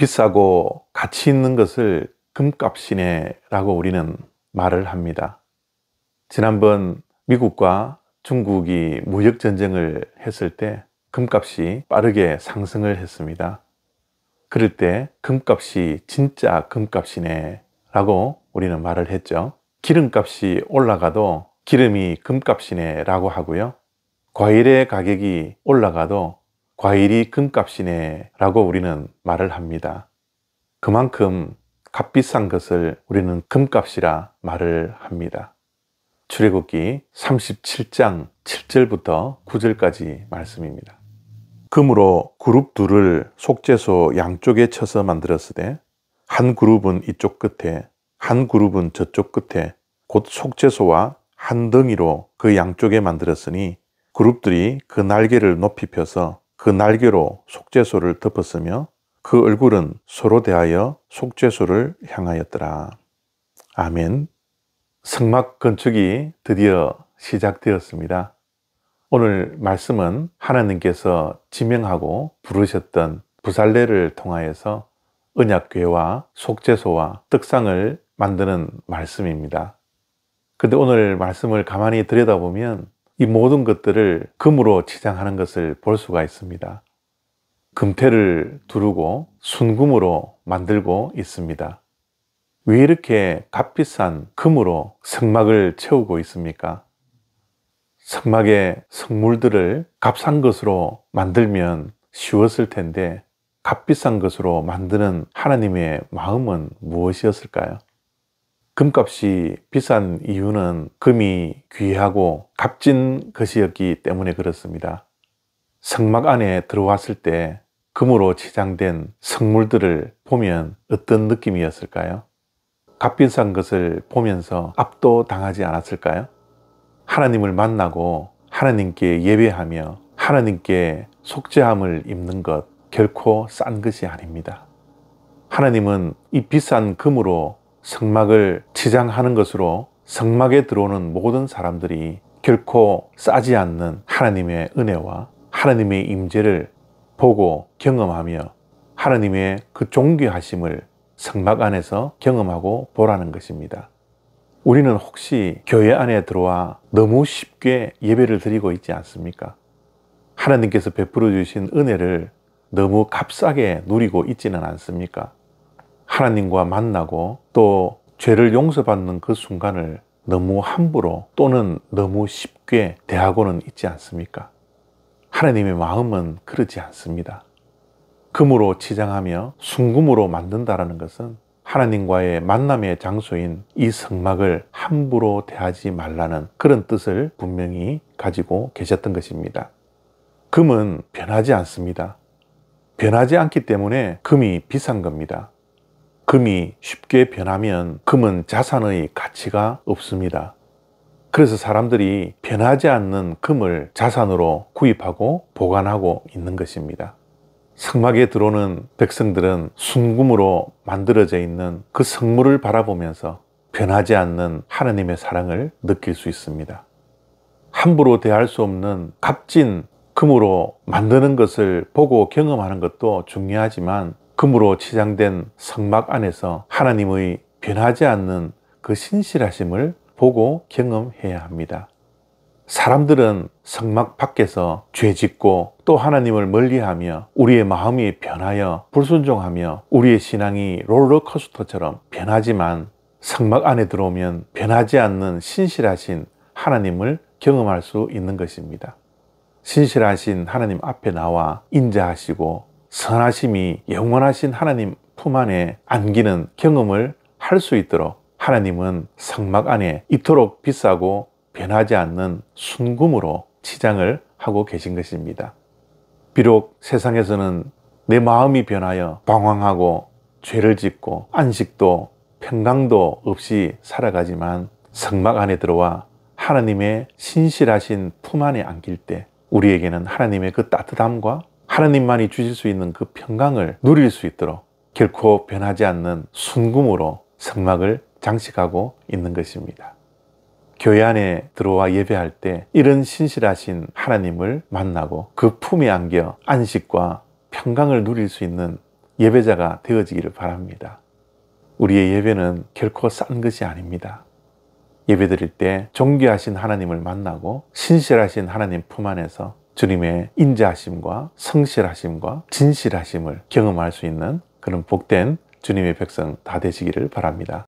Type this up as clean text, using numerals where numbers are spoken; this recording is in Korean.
비싸고 가치 있는 것을 금값이네 라고 우리는 말을 합니다. 지난번 미국과 중국이 무역전쟁을 했을 때 금값이 빠르게 상승을 했습니다. 그럴 때 금값이 진짜 금값이네 라고 우리는 말을 했죠. 기름값이 올라가도 기름이 금값이네 라고 하고요. 과일의 가격이 올라가도 과일이 금값이네 라고 우리는 말을 합니다. 그만큼 값비싼 것을 우리는 금값이라 말을 합니다. 출애굽기 37장 7절부터 9절까지 말씀입니다. 금으로 그룹 둘을 속죄소 양쪽에 쳐서 만들었으되 한 그룹은 이쪽 끝에 한 그룹은 저쪽 끝에 곧 속죄소와 한 덩이로 그 양쪽에 만들었으니 그룹들이 그 날개를 높이 펴서 그 날개로 속죄소를 덮었으며 그 얼굴은 서로 대하여 속죄소를 향하였더라. 아멘. 성막 건축이 드디어 시작되었습니다. 오늘 말씀은 하나님께서 지명하고 부르셨던 부살레를 통하여서 언약궤와 속죄소와 떡상을 만드는 말씀입니다. 근데 오늘 말씀을 가만히 들여다보면 이 모든 것들을 금으로 치장하는 것을 볼 수가 있습니다. 금태를 두르고 순금으로 만들고 있습니다. 왜 이렇게 값비싼 금으로 성막을 채우고 있습니까? 성막의 성물들을 값싼 것으로 만들면 쉬웠을 텐데 값비싼 것으로 만드는 하나님의 마음은 무엇이었을까요? 금값이 비싼 이유는 금이 귀하고 값진 것이었기 때문에 그렇습니다. 성막 안에 들어왔을 때 금으로 치장된 성물들을 보면 어떤 느낌이었을까요? 값비싼 것을 보면서 압도당하지 않았을까요? 하나님을 만나고 하나님께 예배하며 하나님께 속죄함을 입는 것 결코 싼 것이 아닙니다. 하나님은 이 비싼 금으로 성막을 치장하는 것으로 성막에 들어오는 모든 사람들이 결코 싸지 않는 하나님의 은혜와 하나님의 임재를 보고 경험하며 하나님의 그 존귀하심을 성막 안에서 경험하고 보라는 것입니다. 우리는 혹시 교회 안에 들어와 너무 쉽게 예배를 드리고 있지 않습니까? 하나님께서 베풀어 주신 은혜를 너무 값싸게 누리고 있지는 않습니까? 하나님과 만나고 또 죄를 용서받는 그 순간을 너무 함부로 또는 너무 쉽게 대하고는 있지 않습니까? 하나님의 마음은 그렇지 않습니다. 금으로 치장하며 순금으로 만든다는 것은 하나님과의 만남의 장소인 이 성막을 함부로 대하지 말라는 그런 뜻을 분명히 가지고 계셨던 것입니다. 금은 변하지 않습니다. 변하지 않기 때문에 금이 비싼 겁니다. 금이 쉽게 변하면 금은 자산의 가치가 없습니다. 그래서 사람들이 변하지 않는 금을 자산으로 구입하고 보관하고 있는 것입니다. 성막에 들어오는 백성들은 순금으로 만들어져 있는 그 성물을 바라보면서 변하지 않는 하나님의 사랑을 느낄 수 있습니다. 함부로 대할 수 없는 값진 금으로 만드는 것을 보고 경험하는 것도 중요하지만 금으로 치장된 성막 안에서 하나님의 변하지 않는 그 신실하심을 보고 경험해야 합니다. 사람들은 성막 밖에서 죄 짓고 또 하나님을 멀리하며 우리의 마음이 변하여 불순종하며 우리의 신앙이 롤러코스터처럼 변하지만 성막 안에 들어오면 변하지 않는 신실하신 하나님을 경험할 수 있는 것입니다. 신실하신 하나님 앞에 나와 인자하시고 선하심이 영원하신 하나님 품 안에 안기는 경험을 할 수 있도록 하나님은 성막 안에 이토록 비싸고 변하지 않는 순금으로 치장을 하고 계신 것입니다. 비록 세상에서는 내 마음이 변하여 방황하고 죄를 짓고 안식도 평강도 없이 살아가지만 성막 안에 들어와 하나님의 신실하신 품 안에 안길 때 우리에게는 하나님의 그 따뜻함과 하나님만이 주실 수 있는 그 평강을 누릴 수 있도록 결코 변하지 않는 순금으로 성막을 장식하고 있는 것입니다. 교회 안에 들어와 예배할 때 이런 신실하신 하나님을 만나고 그 품에 안겨 안식과 평강을 누릴 수 있는 예배자가 되어지기를 바랍니다. 우리의 예배는 결코 싼 것이 아닙니다. 예배드릴 때 존귀하신 하나님을 만나고 신실하신 하나님 품 안에서 주님의 인자하심과 성실하심과 진실하심을 경험할 수 있는 그런 복된 주님의 백성 다 되시기를 바랍니다.